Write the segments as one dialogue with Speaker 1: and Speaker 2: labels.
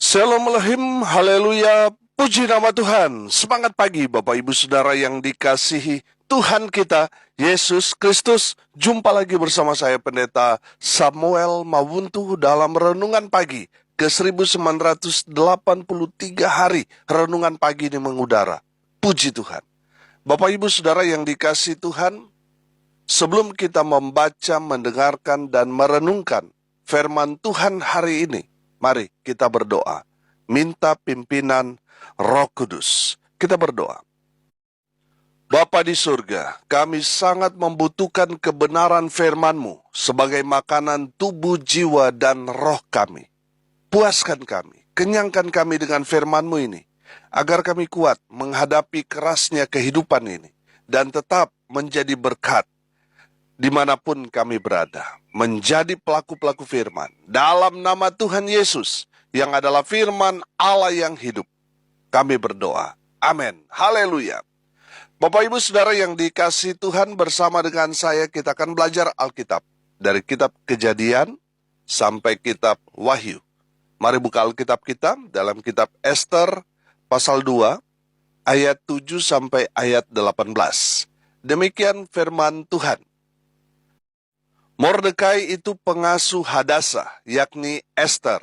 Speaker 1: Shalom Elohim, haleluya, puji nama Tuhan. Semangat pagi Bapak Ibu Saudara yang dikasihi Tuhan kita, Yesus Kristus. Jumpa lagi bersama saya Pendeta Samuel Mawuntu dalam Renungan Pagi ke 1983 hari Renungan Pagi ini mengudara. Puji Tuhan. Bapak Ibu Saudara yang dikasihi Tuhan, sebelum kita membaca, mendengarkan, dan merenungkan firman Tuhan hari ini, mari kita berdoa, minta pimpinan Roh Kudus. Kita berdoa. Bapa di surga, kami sangat membutuhkan kebenaran firman-Mu sebagai makanan tubuh, jiwa, dan roh kami. Puaskan kami, kenyangkan kami dengan firman-Mu ini, agar kami kuat menghadapi kerasnya kehidupan ini, dan tetap menjadi berkat dimanapun kami berada, menjadi pelaku-pelaku firman. Dalam nama Tuhan Yesus, yang adalah firman Allah yang hidup, kami berdoa. Amin. Haleluya. Bapak Ibu Saudara yang dikasihi Tuhan, bersama dengan saya kita akan belajar Alkitab. Dari kitab Kejadian sampai kitab Wahyu. Mari buka Alkitab kita dalam kitab Ester pasal 2, ayat 7 sampai ayat 18. Demikian firman Tuhan. Mordekai itu pengasuh Hadasa, yakni Ester,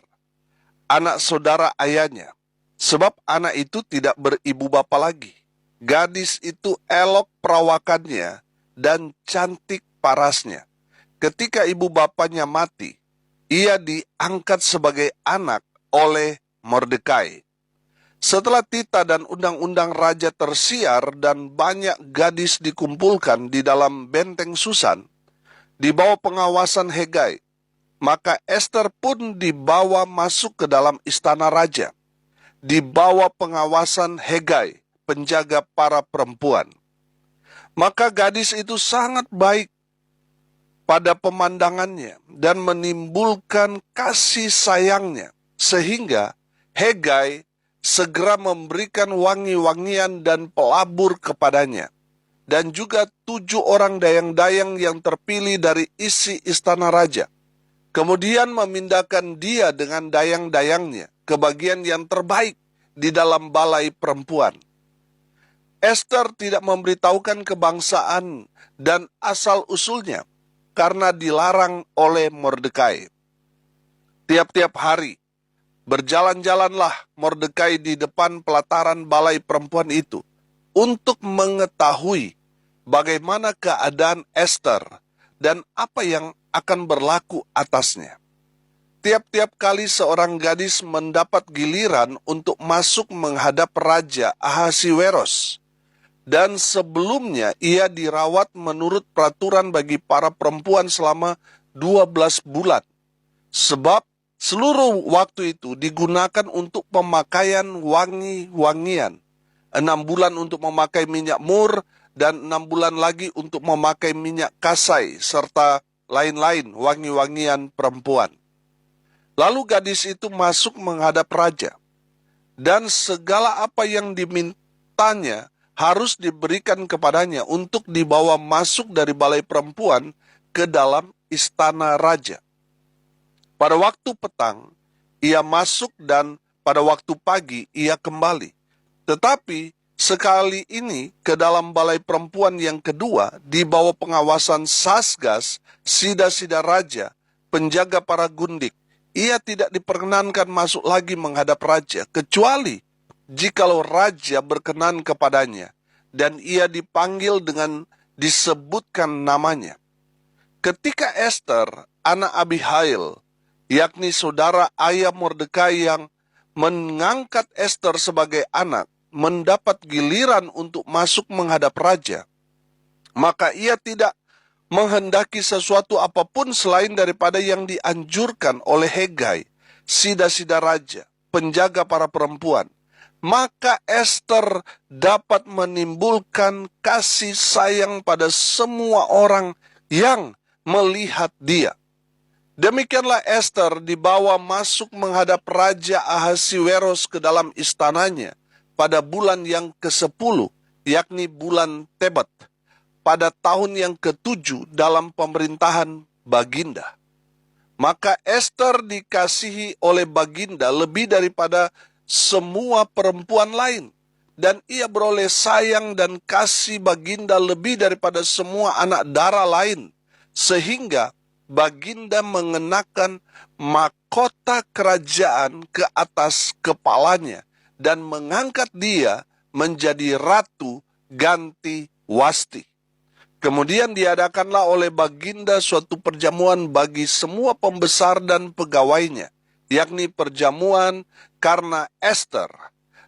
Speaker 1: anak saudara ayahnya, sebab anak itu tidak beribu bapa lagi. Gadis itu elok perawakannya dan cantik parasnya. Ketika ibu bapanya mati, ia diangkat sebagai anak oleh Mordekai. Setelah titah dan undang-undang raja tersiar dan banyak gadis dikumpulkan di dalam benteng Susan, di bawah pengawasan Hegai, maka Ester pun dibawa masuk ke dalam istana raja, di bawah pengawasan Hegai, penjaga para perempuan. Maka gadis itu sangat baik pada pemandangannya dan menimbulkan kasih sayangnya, sehingga Hegai segera memberikan wangi-wangian dan pelabur kepadanya, dan juga 7 orang dayang-dayang yang terpilih dari isi istana raja. Kemudian memindahkan dia dengan dayang-dayangnya ke bagian yang terbaik di dalam balai perempuan. Ester tidak memberitahukan kebangsaan dan asal-usulnya karena dilarang oleh Mordekai. Tiap-tiap hari berjalan-jalanlah Mordekai di depan pelataran balai perempuan itu untuk mengetahui bagaimana keadaan Ester dan apa yang akan berlaku atasnya. Tiap-tiap kali seorang gadis mendapat giliran untuk masuk menghadap Raja Ahasiweros, dan sebelumnya ia dirawat menurut peraturan bagi para perempuan selama 12 bulan, sebab seluruh waktu itu digunakan untuk pemakaian wangi-wangian, 6 bulan untuk memakai minyak mur, dan 6 bulan lagi untuk memakai minyak kasai, serta lain-lain wangi-wangian perempuan. Lalu gadis itu masuk menghadap raja, dan segala apa yang dimintanya harus diberikan kepadanya untuk dibawa masuk dari balai perempuan ke dalam istana raja. Pada waktu petang, ia masuk, dan pada waktu pagi ia kembali. Tetapi sekali ini ke dalam balai perempuan yang kedua, di bawah pengawasan Sasgas, sida-sida raja, penjaga para gundik, ia tidak diperkenankan masuk lagi menghadap raja, kecuali jikalau raja berkenan kepadanya, dan ia dipanggil dengan disebutkan namanya. Ketika Ester, anak Abihail, yakni saudara ayah Mordekai yang mengangkat Ester sebagai anak, mendapat giliran untuk masuk menghadap raja, maka ia tidak menghendaki sesuatu apapun selain daripada yang dianjurkan oleh Hegai, sida-sida raja, penjaga para perempuan. Maka Ester dapat menimbulkan kasih sayang pada semua orang yang melihat dia. Demikianlah Ester dibawa masuk menghadap Raja Ahasiweros ke dalam istananya pada bulan yang ke-10, yakni bulan Tebet, pada tahun yang ke-7 dalam pemerintahan Baginda. Maka Esther dikasihi oleh Baginda lebih daripada semua perempuan lain. Dan ia beroleh sayang dan kasih Baginda lebih daripada semua anak dara lain. Sehingga Baginda mengenakan mahkota kerajaan ke atas kepalanya dan mengangkat dia menjadi ratu ganti Wasti. Kemudian diadakanlah oleh Baginda suatu perjamuan bagi semua pembesar dan pegawainya, yakni perjamuan karena Esther.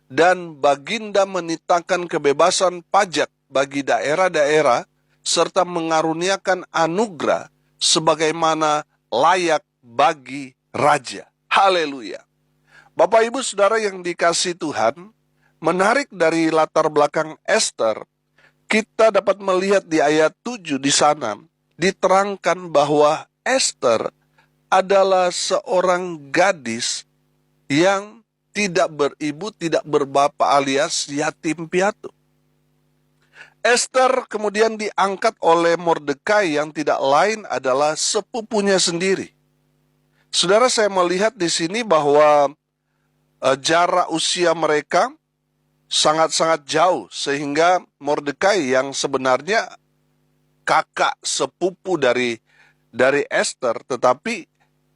Speaker 1: Dan Baginda menitahkan kebebasan pajak bagi daerah-daerah, serta mengaruniakan anugerah sebagaimana layak bagi raja. Haleluya. Bapak Ibu Saudara yang dikasihi Tuhan, menarik dari latar belakang Esther, kita dapat melihat di ayat 7 di sana, diterangkan bahwa Esther adalah seorang gadis yang tidak beribu, tidak berbapa alias yatim piatu. Esther kemudian diangkat oleh Mordekai yang tidak lain adalah sepupunya sendiri. Saudara, saya melihat di sini bahwa jarak usia mereka sangat-sangat jauh, sehingga Mordekai yang sebenarnya kakak sepupu dari Esther, tetapi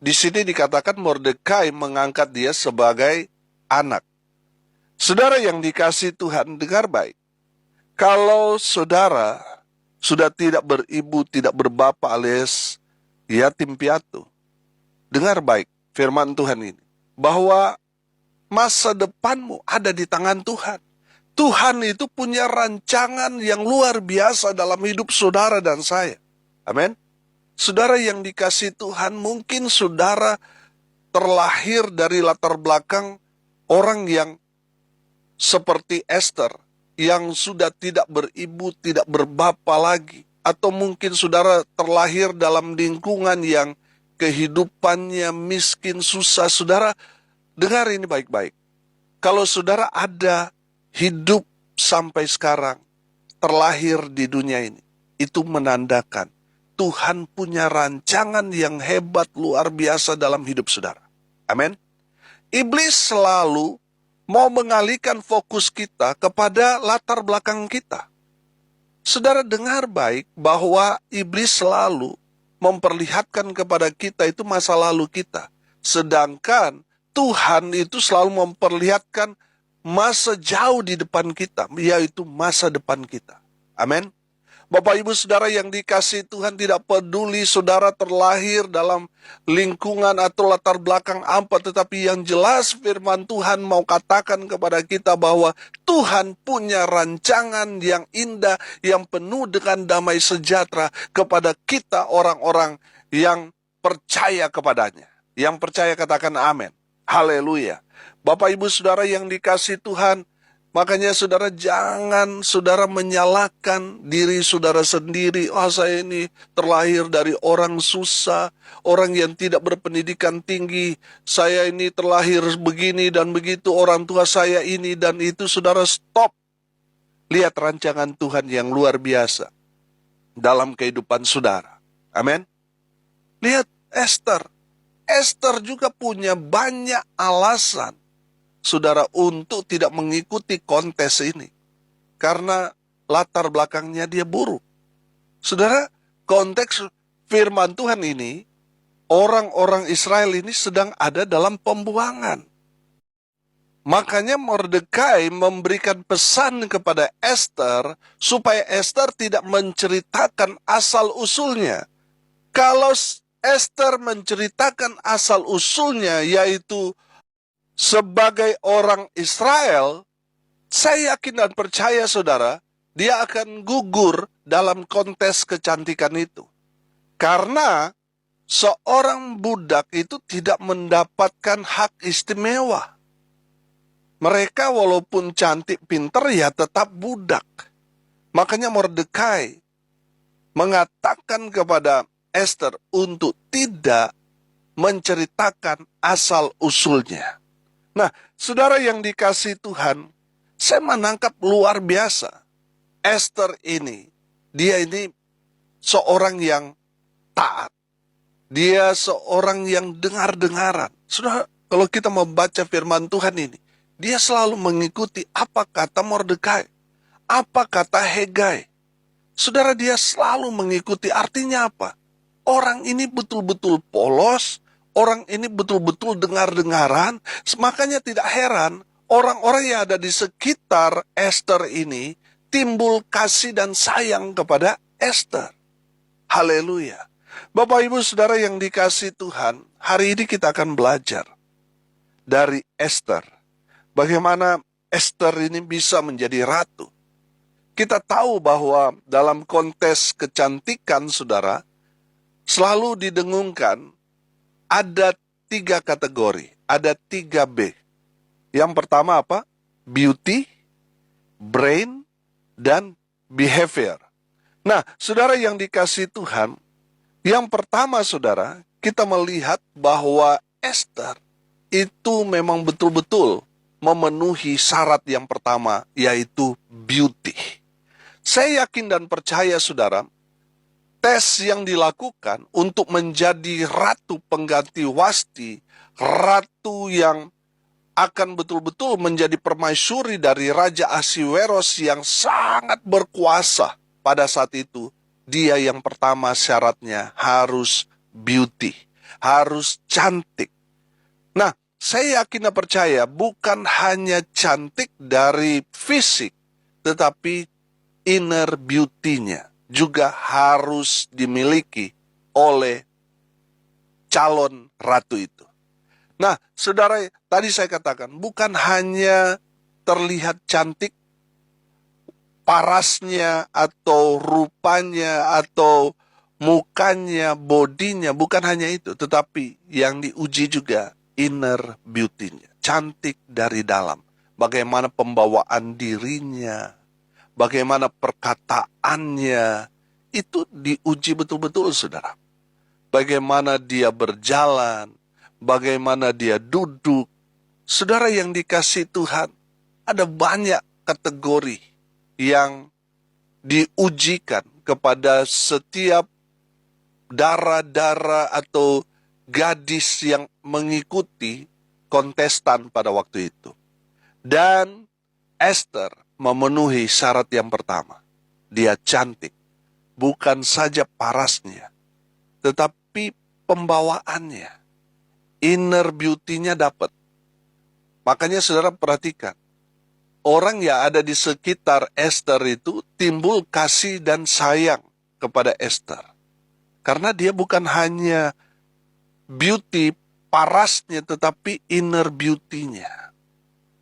Speaker 1: di sini dikatakan Mordekai mengangkat dia sebagai anak. Saudara yang dikasihi Tuhan, dengar baik. Kalau saudara sudah tidak beribu, tidak berbapa alias yatim piatu, dengar baik firman Tuhan ini, bahwa masa depanmu ada di tangan Tuhan. Tuhan itu punya rancangan yang luar biasa dalam hidup saudara dan saya. Amin. Saudara yang dikasihi Tuhan, mungkin saudara terlahir dari latar belakang orang yang seperti Esther, yang sudah tidak beribu, tidak berbapa lagi. Atau mungkin saudara terlahir dalam lingkungan yang kehidupannya miskin, susah. Saudara, dengar ini baik-baik. Kalau saudara ada hidup sampai sekarang, terlahir di dunia ini, itu menandakan Tuhan punya rancangan yang hebat, luar biasa dalam hidup saudara. Amin. Iblis selalu mau mengalihkan fokus kita kepada latar belakang kita. Saudara dengar baik bahwa iblis selalu memperlihatkan kepada kita itu masa lalu kita. Sedangkan Tuhan itu selalu memperlihatkan masa jauh di depan kita, yaitu masa depan kita. Amin. Bapak Ibu Saudara yang dikasihi Tuhan, tidak peduli saudara terlahir dalam lingkungan atau latar belakang apa, tetapi yang jelas firman Tuhan mau katakan kepada kita bahwa Tuhan punya rancangan yang indah, yang penuh dengan damai sejahtera kepada kita orang-orang yang percaya kepadanya. Yang percaya katakan amin. Haleluya. Bapak Ibu Saudara yang dikasihi Tuhan, makanya saudara jangan saudara menyalahkan diri saudara sendiri. Saya ini terlahir dari orang susah, orang yang tidak berpendidikan tinggi. Saya ini terlahir begini dan begitu, orang tua saya ini dan itu. Saudara stop. Lihat rancangan Tuhan yang luar biasa dalam kehidupan saudara. Amin. Lihat Esther. Esther juga punya banyak alasan, saudara, untuk tidak mengikuti kontes ini. Karena latar belakangnya dia buruk. Saudara, konteks firman Tuhan ini, orang-orang Israel ini sedang ada dalam pembuangan. Makanya Mordekai memberikan pesan kepada Esther, supaya Esther tidak menceritakan asal-usulnya. Kalau Esther menceritakan asal-usulnya, yaitu sebagai orang Israel, saya yakin dan percaya saudara, dia akan gugur dalam kontes kecantikan itu. Karena seorang budak itu tidak mendapatkan hak istimewa. Mereka walaupun cantik pintar ya tetap budak. Makanya Mordekai mengatakan kepada Esther untuk tidak menceritakan asal-usulnya. Nah, saudara yang dikasihi Tuhan, saya menangkap luar biasa. Esther ini, dia ini seorang yang taat. Dia seorang yang dengar-dengaran. Sudah, kalau kita membaca firman Tuhan ini, dia selalu mengikuti apa kata Mordekai, apa kata Hegai. Saudara, dia selalu mengikuti. Artinya apa? Orang ini betul-betul polos, orang ini betul-betul dengar-dengaran. Makanya tidak heran orang-orang yang ada di sekitar Esther ini timbul kasih dan sayang kepada Esther. Haleluya. Bapak Ibu Saudara yang dikasihi Tuhan, hari ini kita akan belajar dari Esther. Bagaimana Esther ini bisa menjadi ratu. Kita tahu bahwa dalam kontes kecantikan, saudara, selalu didengungkan ada 3 kategori, ada 3B. Yang pertama apa? Beauty, brain, dan behavior. Nah, saudara yang dikasihi Tuhan, yang pertama saudara, kita melihat bahwa Esther itu memang betul-betul memenuhi syarat yang pertama, yaitu beauty. Saya yakin dan percaya saudara, tes yang dilakukan untuk menjadi ratu pengganti Wasti, ratu yang akan betul-betul menjadi permaisuri dari Raja Ahasiweros yang sangat berkuasa pada saat itu, dia yang pertama syaratnya harus beauty, harus cantik. Nah, saya yakin dan percaya bukan hanya cantik dari fisik, tetapi inner beauty-nya juga harus dimiliki oleh calon ratu itu. Nah, saudara, tadi saya katakan, bukan hanya terlihat cantik, parasnya atau rupanya atau mukanya, bodinya, bukan hanya itu. Tetapi yang diuji juga inner beauty-nya, cantik dari dalam. Bagaimana pembawaan dirinya, bagaimana perkataannya, itu diuji betul-betul, saudara. Bagaimana dia berjalan, bagaimana dia duduk. Saudara yang dikasihi Tuhan, ada banyak kategori yang diujikan kepada setiap dara-dara atau gadis yang mengikuti kontestan pada waktu itu. Dan Esther memenuhi syarat yang pertama. Dia cantik. Bukan saja parasnya, tetapi pembawaannya. Inner beauty-nya dapat. Makanya saudara perhatikan. Orang yang ada di sekitar Esther itu timbul kasih dan sayang kepada Esther. Karena dia bukan hanya beauty, parasnya, tetapi inner beauty-nya.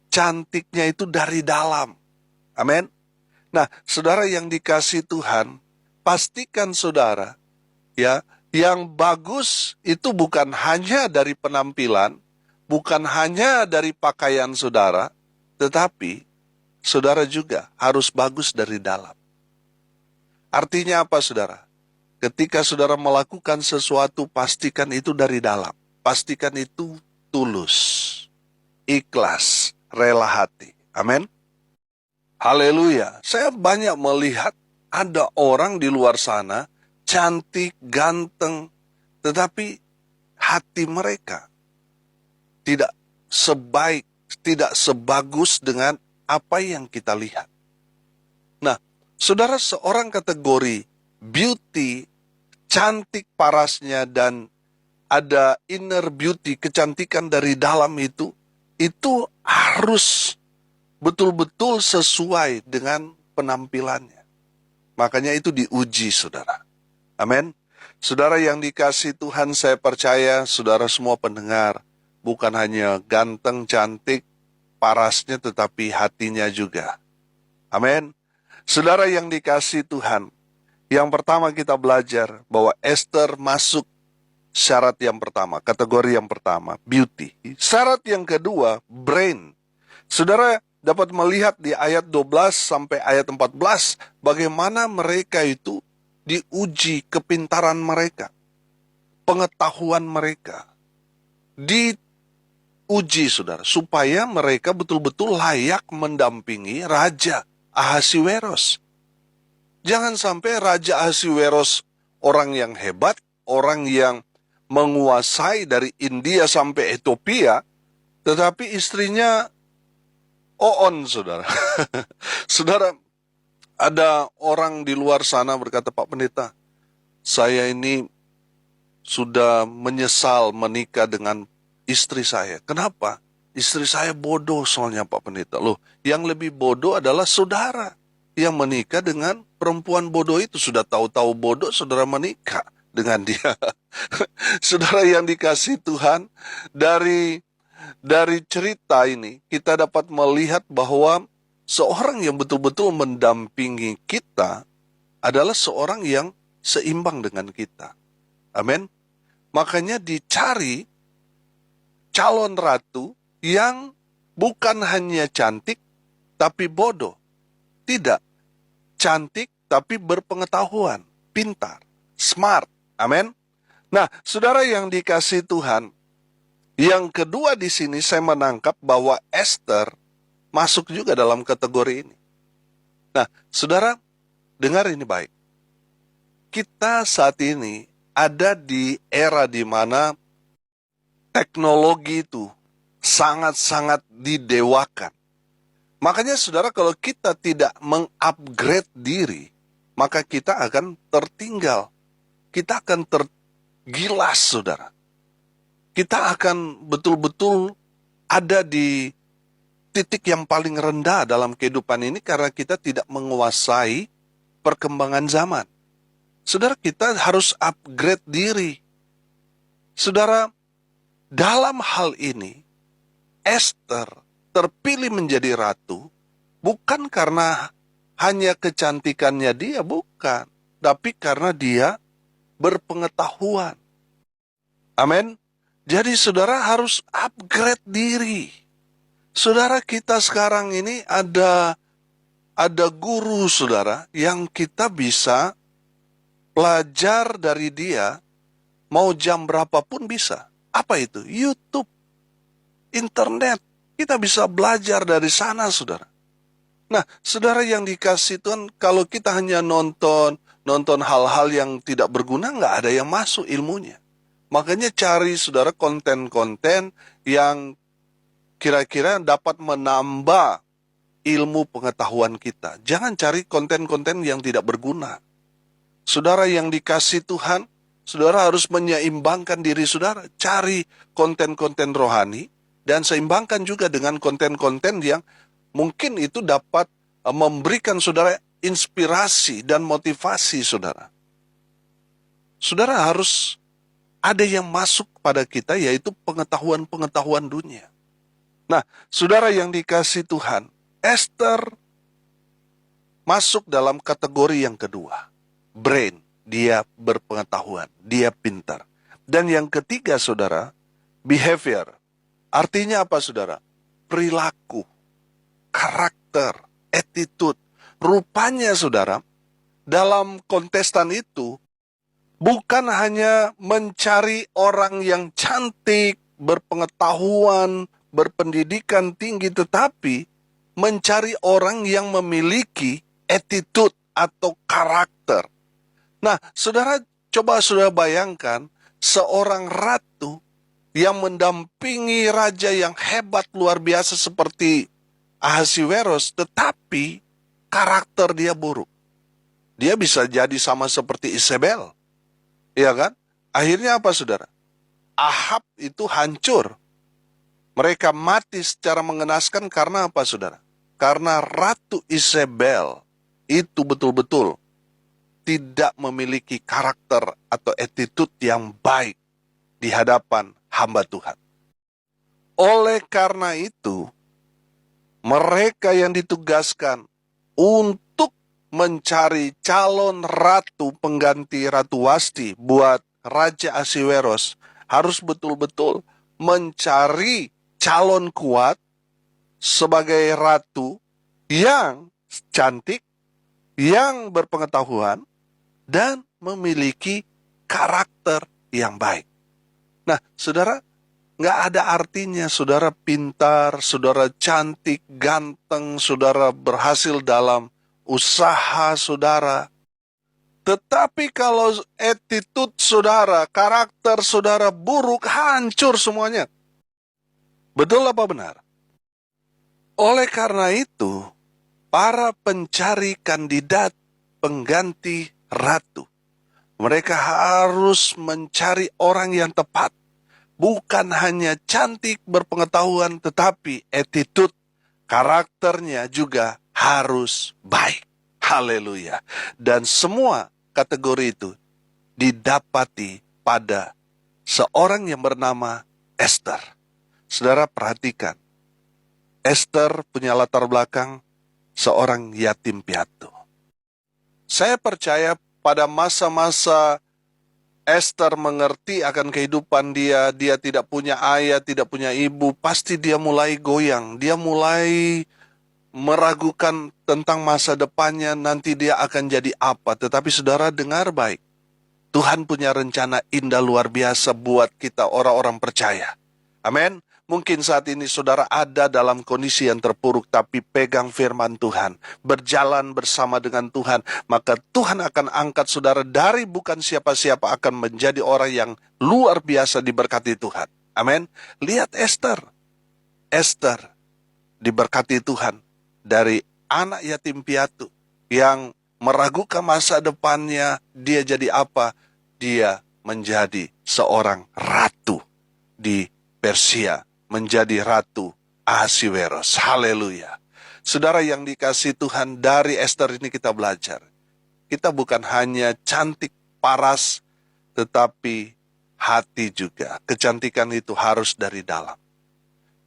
Speaker 1: Cantiknya itu dari dalam. Amin. Nah, saudara yang dikasihi Tuhan, pastikan saudara, ya, yang bagus itu bukan hanya dari penampilan, bukan hanya dari pakaian saudara, tetapi saudara juga harus bagus dari dalam. Artinya apa, saudara? Ketika saudara melakukan sesuatu, pastikan itu dari dalam. Pastikan itu tulus, ikhlas, rela hati. Amin. Haleluya. Saya banyak melihat ada orang di luar sana, cantik, ganteng, tetapi hati mereka tidak sebaik, tidak sebagus dengan apa yang kita lihat. Nah, saudara, seorang kategori beauty, cantik parasnya, dan ada inner beauty, kecantikan dari dalam itu harus betul-betul sesuai dengan penampilannya. Makanya itu diuji, saudara. Amin. Saudara yang dikasihi Tuhan, saya percaya saudara semua pendengar, bukan hanya ganteng, cantik, parasnya, tetapi hatinya juga. Amin. Saudara yang dikasihi Tuhan, yang pertama kita belajar bahwa Esther masuk syarat yang pertama, kategori yang pertama, beauty. Syarat yang kedua, brain. Saudara dapat melihat di ayat 12 sampai ayat 14, bagaimana mereka itu diuji kepintaran mereka, pengetahuan mereka. Diuji, saudara, supaya mereka betul-betul layak mendampingi Raja Ahasiweros. Jangan sampai Raja Ahasiweros orang yang hebat, orang yang menguasai dari India sampai Ethiopia, tetapi istrinya on, saudara. Saudara, ada orang di luar sana berkata, Pak Pendeta, saya ini sudah menyesal menikah dengan istri saya. Kenapa? Istri saya bodoh soalnya, Pak Pendeta. Loh, yang lebih bodoh adalah saudara yang menikah dengan perempuan bodoh itu. Sudah tahu-tahu bodoh, saudara menikah dengan dia. Saudara yang dikasihi Tuhan, dari cerita ini kita dapat melihat bahwa seorang yang betul-betul mendampingi kita adalah seorang yang seimbang dengan kita. Amin. Makanya dicari calon ratu yang bukan hanya cantik tapi bodoh. Tidak. Cantik tapi berpengetahuan, pintar, smart. Amin. Nah, saudara yang dikasihi Tuhan, yang kedua di sini saya menangkap bahwa Esther masuk juga dalam kategori ini. Nah, saudara, dengar ini baik. Kita saat ini ada di era di mana teknologi itu sangat-sangat didewakan. Makanya saudara, kalau kita tidak mengupgrade diri, maka kita akan tertinggal. Kita akan tergilas, saudara. Kita akan betul-betul ada di titik yang paling rendah dalam kehidupan ini karena kita tidak menguasai perkembangan zaman. Saudara, kita harus upgrade diri. Saudara, dalam hal ini, Esther terpilih menjadi ratu bukan karena hanya kecantikannya dia, bukan. Tapi karena dia berpengetahuan. Amin. Jadi saudara harus upgrade diri. Saudara, kita sekarang ini ada guru saudara yang kita bisa belajar dari dia mau jam berapapun bisa. Apa itu? YouTube, internet. Kita bisa belajar dari sana, saudara. Nah, saudara yang dikasih Tuhan, kalau kita hanya nonton hal-hal yang tidak berguna, nggak ada yang masuk ilmunya. Makanya cari, saudara, konten-konten yang kira-kira dapat menambah ilmu pengetahuan kita. Jangan cari konten-konten yang tidak berguna. Saudara yang dikasih Tuhan, saudara harus menyeimbangkan diri saudara. Cari konten-konten rohani dan seimbangkan juga dengan konten-konten yang mungkin itu dapat memberikan saudara inspirasi dan motivasi saudara. Saudara harus ada yang masuk pada kita, yaitu pengetahuan-pengetahuan dunia. Nah, saudara yang dikasih Tuhan, Esther masuk dalam kategori yang kedua. Brain, dia berpengetahuan, dia pintar. Dan yang ketiga, saudara, behavior. Artinya apa, saudara? Perilaku, karakter, attitude. Rupanya, saudara, dalam kontestan itu, bukan hanya mencari orang yang cantik, berpengetahuan, berpendidikan tinggi, tetapi mencari orang yang memiliki attitude atau karakter. Nah, saudara, coba saudara bayangkan seorang ratu yang mendampingi raja yang hebat luar biasa seperti Ahasiweros, tetapi karakter dia buruk. Dia bisa jadi sama seperti Isabel. Iya kan? Akhirnya apa, saudara? Ahab itu hancur. Mereka mati secara mengenaskan karena apa, saudara? Karena Ratu Isabel itu betul-betul tidak memiliki karakter atau attitude yang baik di hadapan hamba Tuhan. Oleh karena itu, mereka yang ditugaskan untuk mencari calon ratu pengganti Ratu Wasti buat Raja Ahasiweros harus betul-betul mencari calon kuat sebagai ratu yang cantik, yang berpengetahuan, dan memiliki karakter yang baik. Nah, saudara, nggak ada artinya saudara pintar, saudara cantik, ganteng, saudara berhasil dalam usaha saudara, Tetapi kalau attitude saudara, karakter saudara buruk, hancur semuanya. Betul apa benar? Oleh karena itu, para pencari kandidat pengganti ratu, mereka harus mencari orang yang tepat. Bukan hanya cantik, berpengetahuan, tetapi attitude, karakternya juga harus baik. Haleluya. Dan semua kategori itu didapati pada seorang yang bernama Esther. Saudara perhatikan, Esther punya latar belakang seorang yatim piatu. Saya percaya pada masa-masa Esther mengerti akan kehidupan dia tidak punya ayah, tidak punya ibu, pasti dia mulai goyang, dia mulai meragukan tentang masa depannya, nanti dia akan jadi apa. Tetapi saudara dengar baik, Tuhan punya rencana indah luar biasa buat kita orang-orang percaya. Amin. Mungkin saat ini saudara ada dalam kondisi yang terpuruk, tapi pegang firman Tuhan, berjalan bersama dengan Tuhan, maka Tuhan akan angkat saudara dari bukan siapa-siapa, akan menjadi orang yang luar biasa diberkati Tuhan. Amin. Lihat Esther. Esther diberkati Tuhan dari anak yatim piatu yang meragukan masa depannya, dia jadi apa? Dia menjadi seorang ratu di Persia, menjadi Ratu Ahasiweros. Haleluya. Saudara yang dikasihi Tuhan, dari Esther ini kita belajar. Kita bukan hanya cantik, paras, tetapi hati juga. Kecantikan itu harus dari dalam.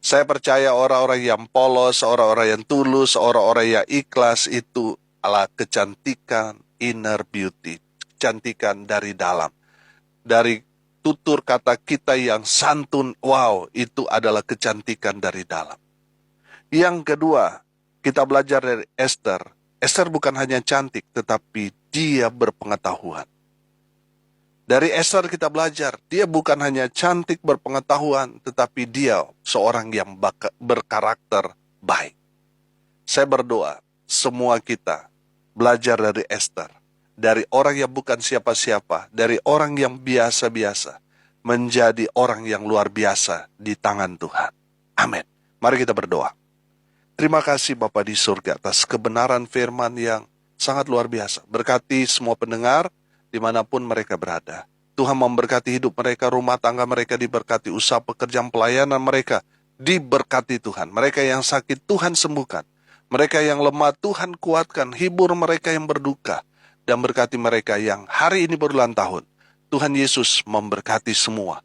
Speaker 1: Saya percaya orang-orang yang polos, orang-orang yang tulus, orang-orang yang ikhlas itu adalah kecantikan inner beauty. Kecantikan dari dalam. Dari tutur kata kita yang santun, wow, itu adalah kecantikan dari dalam. Yang kedua, kita belajar dari Esther. Esther bukan hanya cantik, tetapi dia berpengetahuan. Dari Esther kita belajar, dia bukan hanya cantik berpengetahuan, tetapi dia seorang yang berkarakter baik. Saya berdoa, semua kita belajar dari Esther. Dari orang yang bukan siapa-siapa, dari orang yang biasa-biasa, menjadi orang yang luar biasa di tangan Tuhan. Amin. Mari kita berdoa. Terima kasih Bapa di surga atas kebenaran firman yang sangat luar biasa. Berkati semua pendengar dimanapun mereka berada. Tuhan memberkati hidup mereka, rumah tangga mereka diberkati, usaha pekerjaan pelayanan mereka diberkati Tuhan. Mereka yang sakit Tuhan sembuhkan. Mereka yang lemah Tuhan kuatkan, hibur mereka yang berduka. Dan berkati mereka yang hari ini berulang tahun. Tuhan Yesus memberkati semua.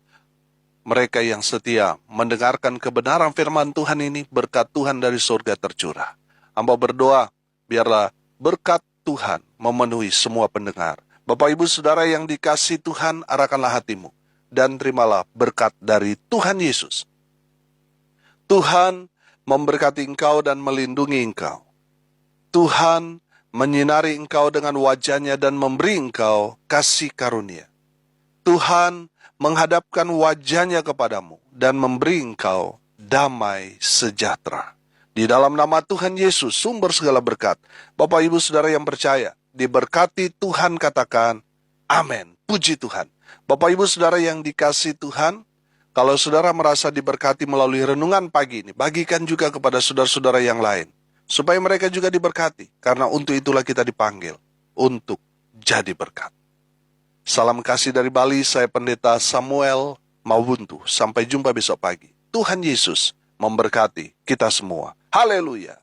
Speaker 1: Mereka yang setia mendengarkan kebenaran firman Tuhan ini, berkat Tuhan dari surga tercurah. Hamba berdoa, biarlah berkat Tuhan memenuhi semua pendengar. Bapak Ibu Saudara yang dikasihi Tuhan, arahkanlah hatimu. Dan terimalah berkat dari Tuhan Yesus. Tuhan memberkati engkau dan melindungi engkau. Tuhan menyinari engkau dengan wajahnya dan memberi engkau kasih karunia. Tuhan menghadapkan wajahnya kepadamu dan memberi engkau damai sejahtera. Di dalam nama Tuhan Yesus, sumber segala berkat. Bapak Ibu Saudara yang percaya, diberkati Tuhan, katakan amin. Puji Tuhan. Bapak Ibu Saudara yang dikasihi Tuhan, kalau saudara merasa diberkati melalui renungan pagi ini, bagikan juga kepada saudara-saudara yang lain. Supaya mereka juga diberkati. Karena untuk itulah kita dipanggil. Untuk jadi berkat. Salam kasih dari Bali, saya Pendeta Samuel Mawuntu. Sampai jumpa besok pagi. Tuhan Yesus memberkati kita semua. Haleluya.